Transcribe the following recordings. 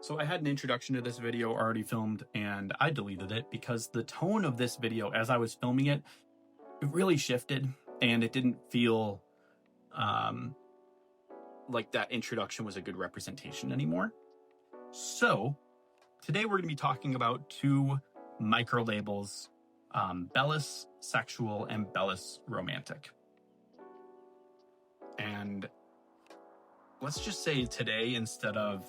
So I had an introduction to this video already filmed and I deleted it because the tone of this video as I was filming it, it really shifted and it didn't feel like that introduction was a good representation anymore. So today we're going to be talking about two microlabels, Bellusexual and Bellisromantic. And let's just say today, instead of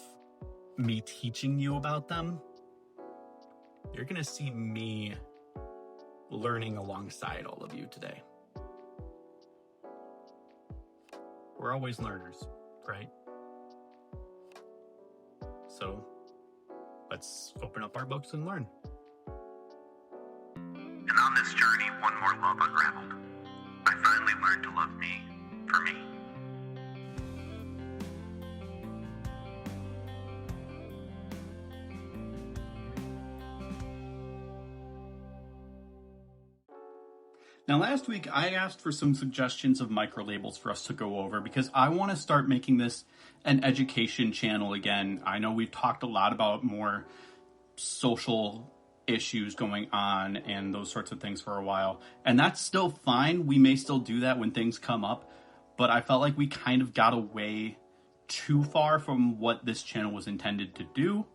me teaching you about them, you're going to see me learning alongside all of you today. We're always learners, right? So let's open up our books and learn. And on this journey, one more love unraveled. I finally learned to love me for me. Now, last week I asked for some suggestions of microlabels for us to go over because I want to start making this an education channel again. I know we've talked a lot about more social issues going on and those sorts of things for a while, and that's still fine. We may still do that when things come up, but I felt like we kind of got away too far from what this channel was intended to do.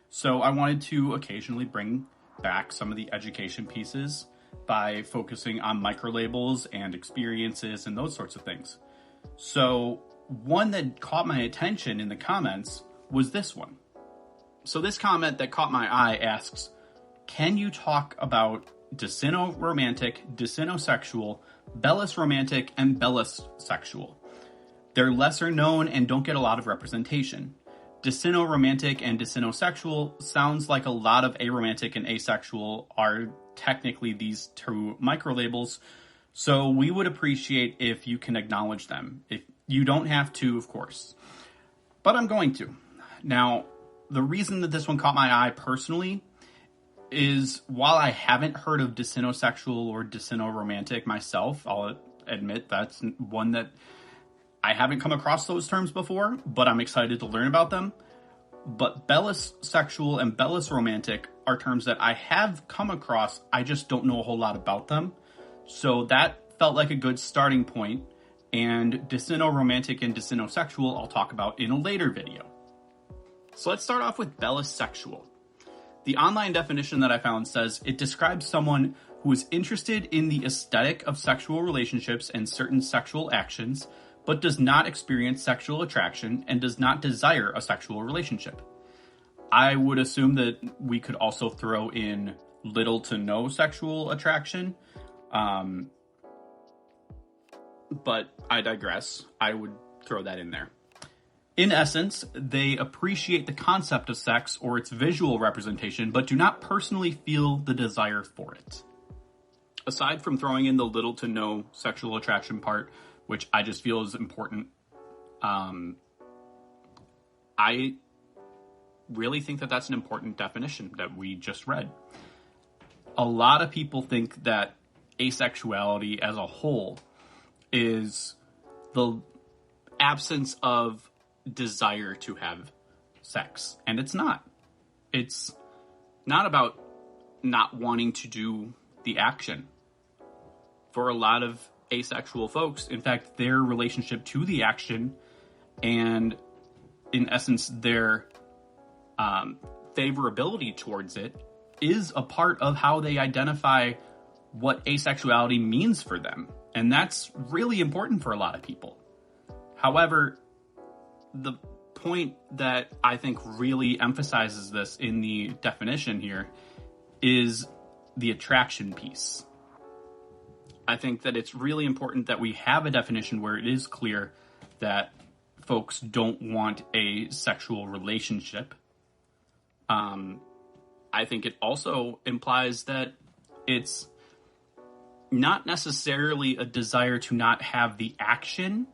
So I wanted to occasionally bring back some of the education pieces by focusing on microlabels and experiences and those sorts of things. So one that caught my attention in the comments was this one. So this comment that caught my eye asks, can you talk about dysinoromantic, dysosexual, bellusromantic, and bellusexual? They're lesser known and don't get a lot of representation. Dysinoromantic and dysosexual sounds like a lot of aromantic and asexual are technically these two microlabels, so we would appreciate if you can acknowledge them. If you don't have to, of course, but I'm going to. Now, the reason that this one caught my eye personally is while I haven't heard of dysosexual or dysinoromantic myself, I'll admit that's one that I haven't come across those terms before, but I'm excited to learn about them. But Bellusexual and Bellusromantic are terms that I have come across, I just don't know a whole lot about them. So that felt like a good starting point, and dysinoromantic and dysosexual I'll talk about in a later video. So let's start off with Bellusexual. The online definition that I found says it describes someone who is interested in the aesthetic of sexual relationships and certain sexual actions, but does not experience sexual attraction and does not desire a sexual relationship. I would assume that we could also throw in little to no sexual attraction, but I digress. I would throw that in there. In essence, they appreciate the concept of sex or its visual representation, but do not personally feel the desire for it. Aside from throwing in the little to no sexual attraction part, which I just feel is important, I really think that that's an important definition that we just read. A lot of people think that asexuality as a whole is the absence of desire to have sex, and it's not. It's not about not wanting to do the action. For a lot of asexual folks, in fact, their relationship to the action and, in essence, their favorability towards it is a part of how they identify what asexuality means for them. And that's really important for a lot of people. However, the point that I think really emphasizes this in the definition here is the attraction piece. I think that it's really important that we have a definition where it is clear that folks don't want a sexual relationship. I think it also implies that it's not necessarily a desire to not have the action,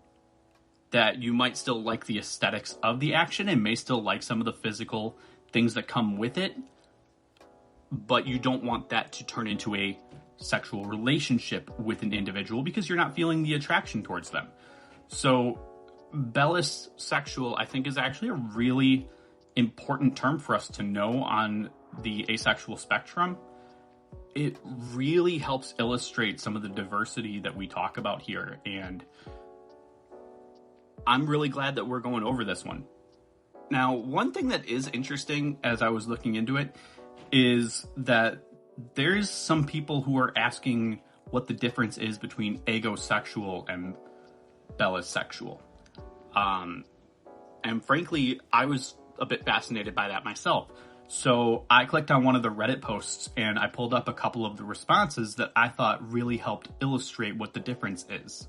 that you might still like the aesthetics of the action and may still like some of the physical things that come with it, but you don't want that to turn into a sexual relationship with an individual because you're not feeling the attraction towards them. So Bellusexual, I think, is actually a really important term for us to know on the asexual spectrum, it really helps illustrate some of the diversity that we talk about here. And I'm really glad that we're going over this one. Now, one thing that is interesting as I was looking into it is that there's some people who are asking what the difference is between egoexual and bellusexual. And frankly, I was a bit fascinated by that myself. So I clicked on one of the Reddit posts and I pulled up a couple of the responses that I thought really helped illustrate what the difference is.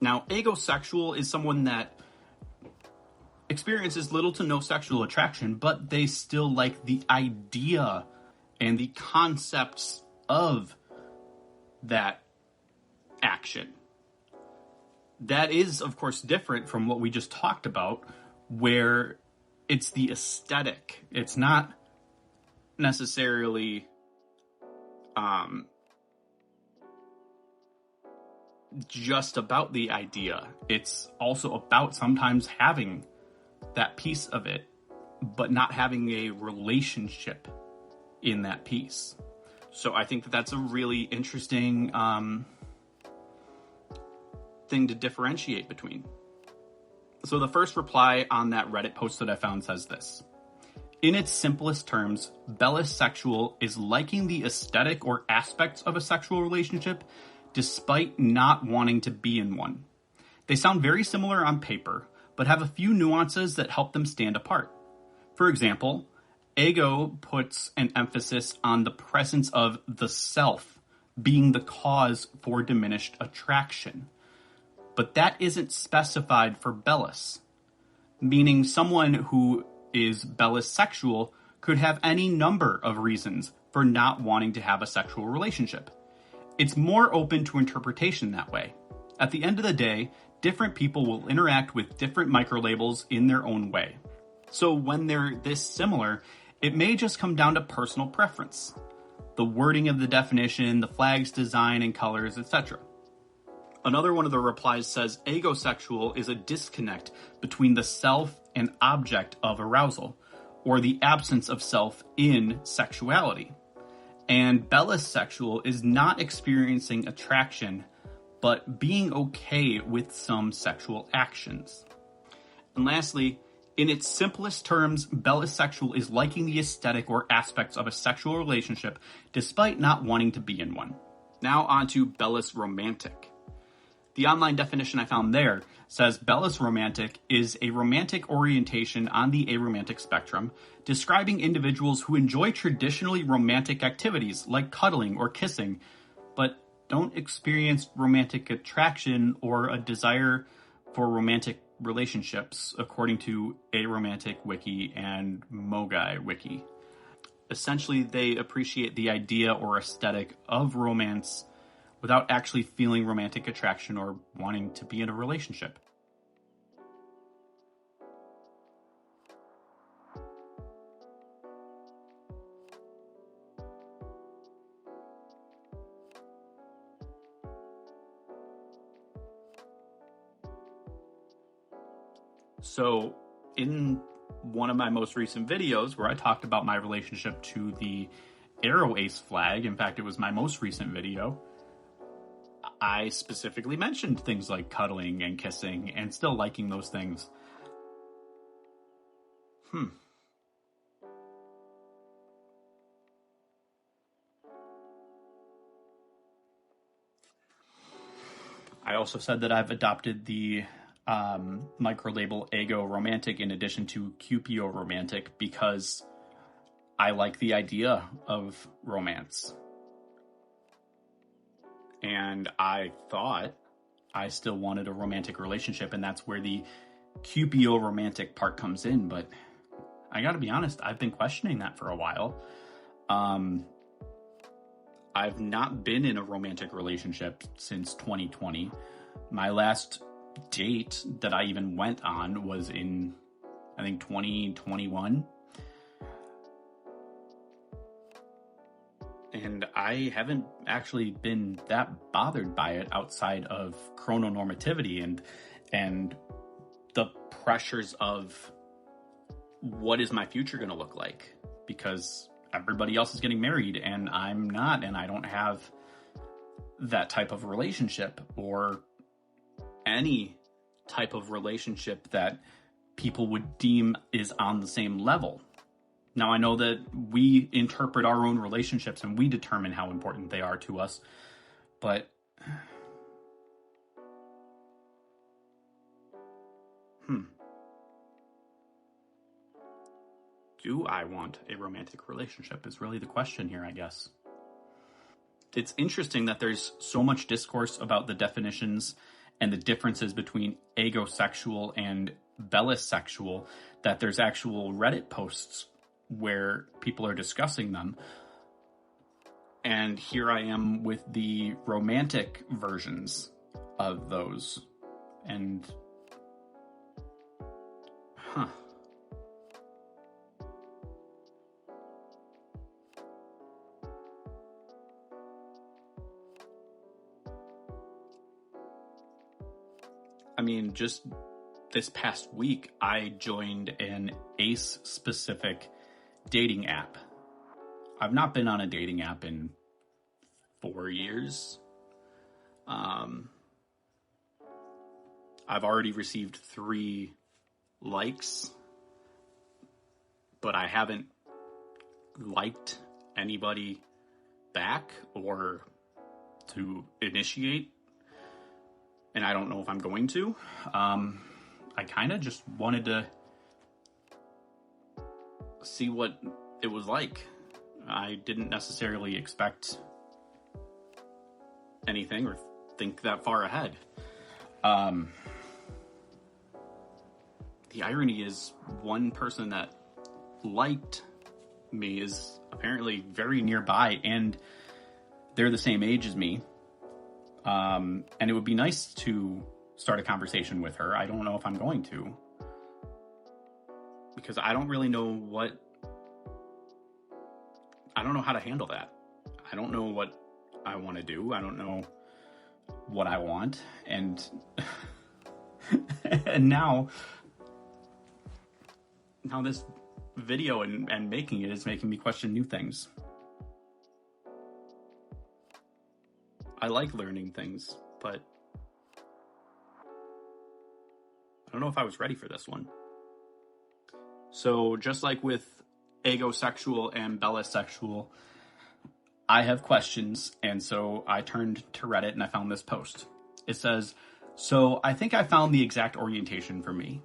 Now, egoexual is someone that experiences little to no sexual attraction, but they still like the idea and the concepts of that action. That is, of course, different from what we just talked about, where it's the aesthetic. It's not necessarily just about the idea. It's also about sometimes having that piece of it, but not having a relationship in that piece. So I think that that's a really interesting thing to differentiate between. So the first reply on that Reddit post that I found says this: in its simplest terms, bellisexual is liking the aesthetic or aspects of a sexual relationship despite not wanting to be in one. They sound very similar on paper, but have a few nuances that help them stand apart. For example, ego puts an emphasis on the presence of the self being the cause for diminished attraction. But that isn't specified for bellis, meaning someone who is bellusexual could have any number of reasons for not wanting to have a sexual relationship. It's more open to interpretation that way. At the end of the day, different people will interact with different microlabels in their own way. So when they're this similar, it may just come down to personal preference. The wording of the definition, the flag's design and colors, etc. Another one of the replies says egoexual is a disconnect between the self and object of arousal, or the absence of self in sexuality. And bellisexual is not experiencing attraction, but being okay with some sexual actions. And lastly, in its simplest terms, bellusexual is liking the aesthetic or aspects of a sexual relationship despite not wanting to be in one. Now on to bellisromantic. The online definition I found there says bellisromantic is a romantic orientation on the aromantic spectrum, describing individuals who enjoy traditionally romantic activities like cuddling or kissing, but don't experience romantic attraction or a desire for romantic relationships, according to Aromantic Wiki and Mogai Wiki. Essentially, they appreciate the idea or aesthetic of romance without actually feeling romantic attraction or wanting to be in a relationship. So, in one of my most recent videos where I talked about my relationship to the Arrow Ace flag, in fact, it was my most recent video, I specifically mentioned things like cuddling and kissing and still liking those things. I also said that I've adopted the microlabel aromantic in addition to romantic because I like the idea of romance. And I thought I still wanted a romantic relationship, and that's where the romantic part comes in. But I gotta be honest, I've been questioning that for a while. I've not been in a romantic relationship since 2020. My last date that I even went on was in, I think, 2021. And I haven't actually been that bothered by it outside of chrononormativity and the pressures of what is my future going to look like? Because everybody else is getting married and I'm not, and I don't have that type of relationship or any type of relationship that people would deem is on the same level. Now, I know that we interpret our own relationships and we determine how important they are to us, but do I want a romantic relationship is really the question here, I guess. It's interesting that there's so much discourse about the definitions and the differences between egosexual and bellisexual that there's actual Reddit posts where people are discussing them. And here I am with the romantic versions of those. And, I mean, just this past week, I joined an ace-specific dating app. I've not been on a dating app in 4 years. I've already received 3 likes, but I haven't liked anybody back or to initiate. And I don't know if I'm going to. I kind of just wanted to see what it was like. I didn't necessarily expect anything or think that far ahead. The irony is one person that liked me is apparently very nearby and they're the same age as me. And it would be nice to start a conversation with her. I don't know if I'm going to. Because I don't really know I don't know how to handle that. I don't know what I want to do. I don't know what I want. And, and now this video and making it is making me question new things. I like learning things, but I don't know if I was ready for this one. So just like with egosexual and bellusexual, I have questions, and so I turned to Reddit and I found this post. It says, "So I think I found the exact orientation for me.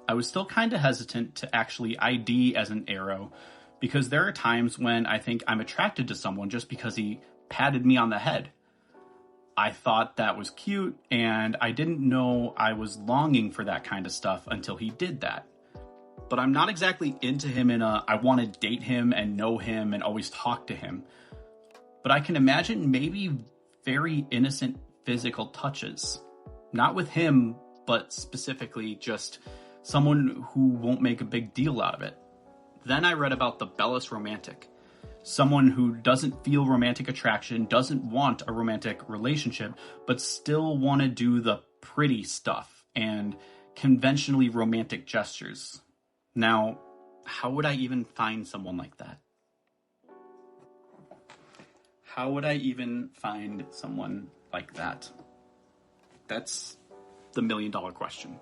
I was still kind of hesitant to actually ID as an arrow because there are times when I think I'm attracted to someone just because he patted me on the head. I thought that was cute, and I didn't know I was longing for that kind of stuff until he did that. But I'm not exactly into him in a I want to date him and know him and always talk to him. But I can imagine maybe very innocent physical touches. Not with him, but specifically just someone who won't make a big deal out of it. Then I read about the Bellusromantic. Someone who doesn't feel romantic attraction, doesn't want a romantic relationship, but still want to do the pretty stuff and conventionally romantic gestures. Now, how would I even find someone like that? How would I even find someone like that? That's the $1 million question.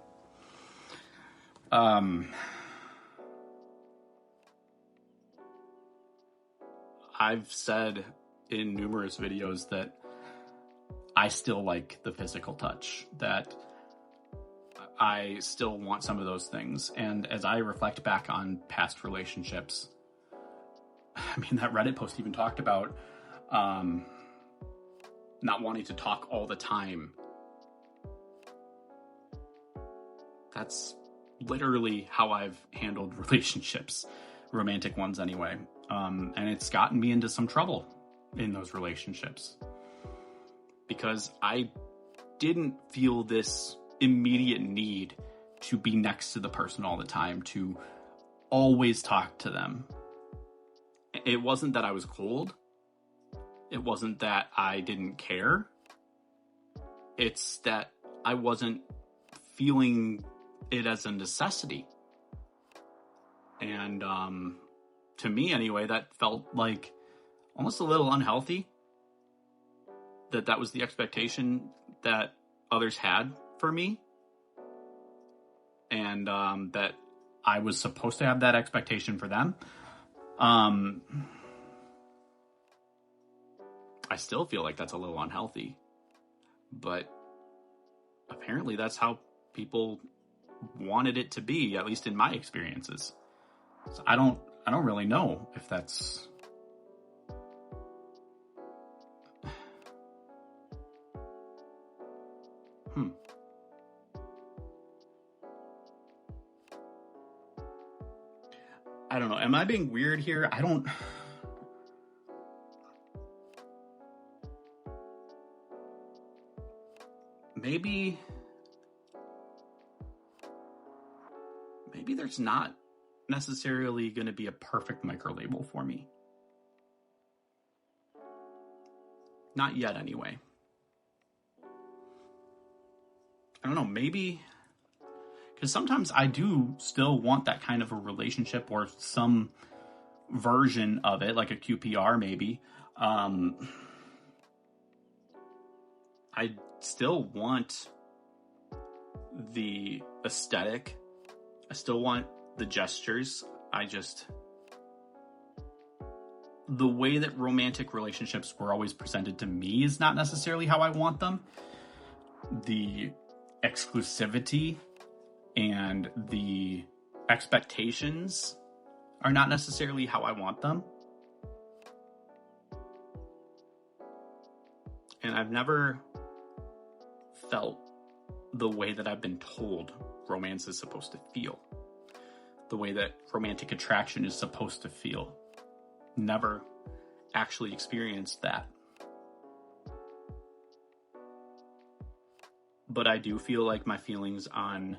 I've said in numerous videos that I still like the physical touch, that I still want some of those things. And as I reflect back on past relationships, I mean, that Reddit post even talked about not wanting to talk all the time. That's literally how I've handled relationships, romantic ones anyway. And it's gotten me into some trouble in those relationships because I didn't feel this immediate need to be next to the person all the time, to always talk to them. It wasn't that I was cold. It wasn't that I didn't care. It's that I wasn't feeling it as a necessity. And to me, anyway, that felt like almost a little unhealthy. That was the expectation that others had for me. And that I was supposed to have that expectation for them. I still feel like that's a little unhealthy. But apparently that's how people wanted it to be, at least in my experiences. So I don't really know if that's I don't know. Am I being weird here? Maybe there's not necessarily going to be a perfect microlabel for me. Not yet, anyway. I don't know, maybe... Because sometimes I do still want that kind of a relationship or some version of it, like a QPR maybe. I still want the aesthetic. I still want the gestures. The way that romantic relationships were always presented to me is not necessarily how I want them. The exclusivity and the expectations are not necessarily how I want them. And I've never felt the way that I've been told romance is supposed to feel. The way that romantic attraction is supposed to feel. Never actually experienced that. But I do feel like my feelings on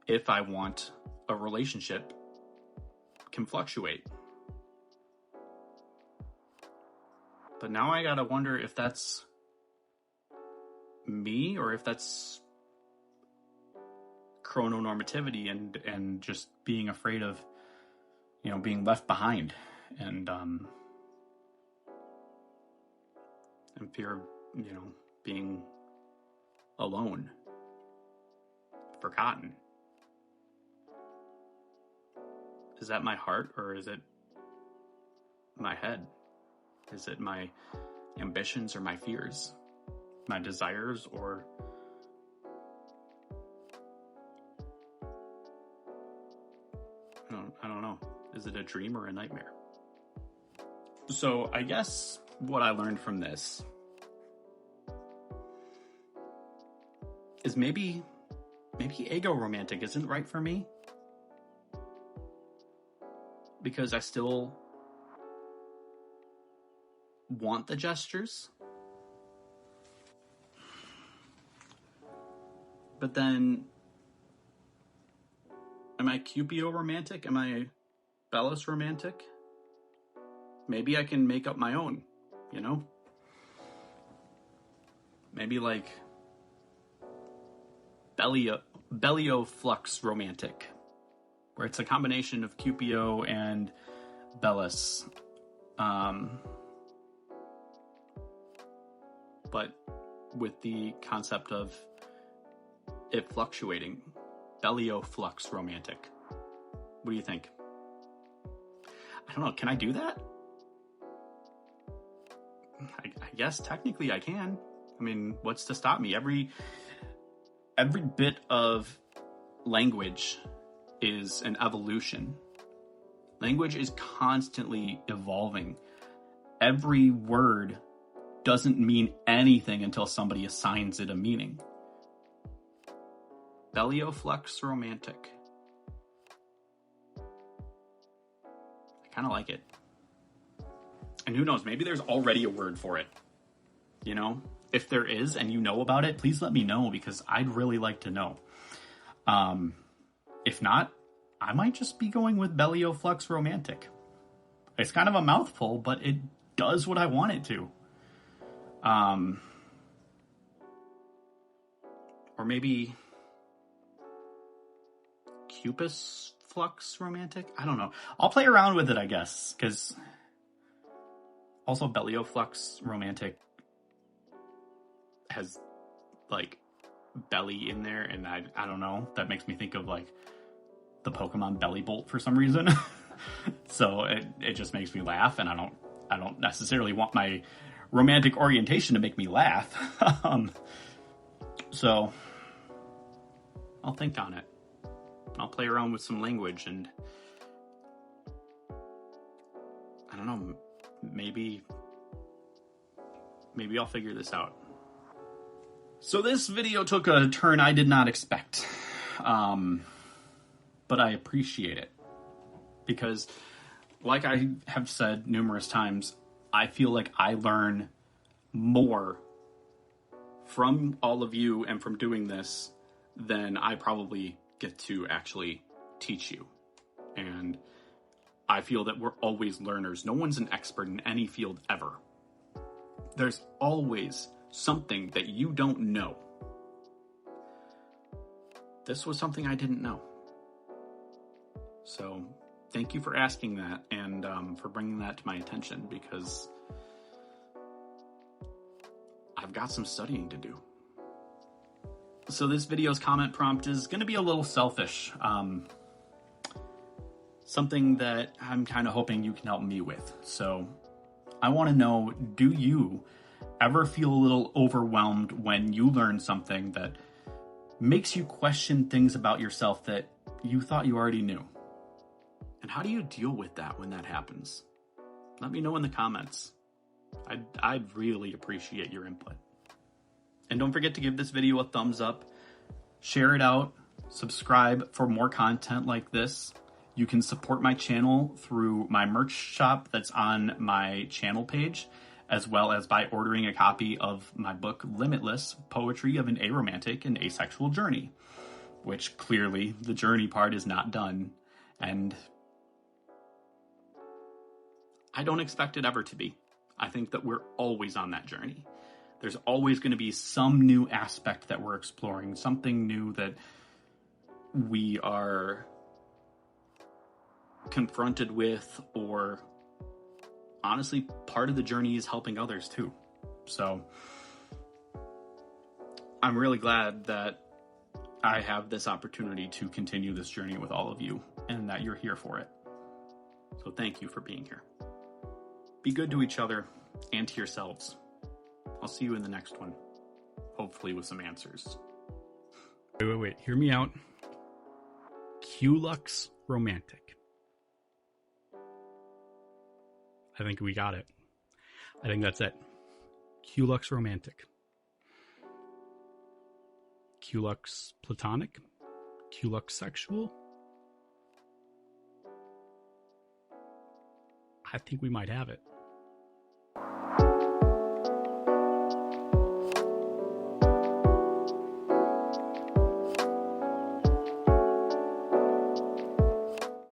if I want a relationship can fluctuate. But now I gotta wonder if that's me or if that's chrononormativity and just being afraid of, being left behind and fear of, being alone, forgotten. Is that my heart or is it my head? Is it my ambitions or my fears? My desires or I don't know. Is it a dream or a nightmare? So I guess what I learned from this is maybe aromantic isn't right for me. Because I still want the gestures. But then, am I Cupio-romantic? Am I Bellusromantic? Maybe I can make up my own, Maybe like Bellioflux romantic, where it's a combination of Cupio and Bellis. But with the concept of it fluctuating. Bellioflux romantic. What do you think? I don't know. Can I do that? I guess technically I can. I mean, what's to stop me? Every bit of language is an evolution. Language is constantly evolving. Every word doesn't mean anything until somebody assigns it a meaning. Bellioflux romantic. I kind of like it. And who knows, maybe there's already a word for it. If there is and you know about it, please let me know because I'd really like to know. If not, I might just be going with Bellioflux romantic. It's kind of a mouthful, but it does what I want it to. Or maybe Cupus Bellusromantic? I don't know. I'll play around with it, I guess, because also Bellusromantic has like belly in there, and I don't know. That makes me think of like the Pokemon Belly Bolt for some reason. So it just makes me laugh, and I don't necessarily want my romantic orientation to make me laugh. So I'll think on it. I'll play around with some language, and I don't know, maybe I'll figure this out. So this video took a turn I did not expect, but I appreciate it because, like I have said numerous times, I feel like I learn more from all of you and from doing this than I probably get to actually teach you. And I feel that we're always learners. No one's an expert in any field ever. There's always something that you don't know. This was something I didn't know. So thank you for asking that and for bringing that to my attention, because I've got some studying to do. So this video's comment prompt is going to be a little selfish. Something that I'm kind of hoping you can help me with. So I want to know, do you ever feel a little overwhelmed when you learn something that makes you question things about yourself that you thought you already knew? And how do you deal with that when that happens? Let me know in the comments. I'd really appreciate your input. And don't forget to give this video a thumbs up, share it out, subscribe for more content like this. You can support my channel through my merch shop that's on my channel page, as well as by ordering a copy of my book, Limitless: Poetry of an Aromantic and Asexual Journey, which clearly the journey part is not done, and I don't expect it ever to be. I think that we're always on that journey. There's always going to be some new aspect that we're exploring, something new that we are confronted with, or honestly, part of the journey is helping others too. So I'm really glad that I have this opportunity to continue this journey with all of you and that you're here for it. So thank you for being here. Be good to each other and to yourselves. I'll see you in the next one, hopefully with some answers. Wait. Hear me out. Bellusromantic. I think we got it. I think that's it. Bellusromantic. Bellusromantic platonic. Bellusexual. I think we might have it.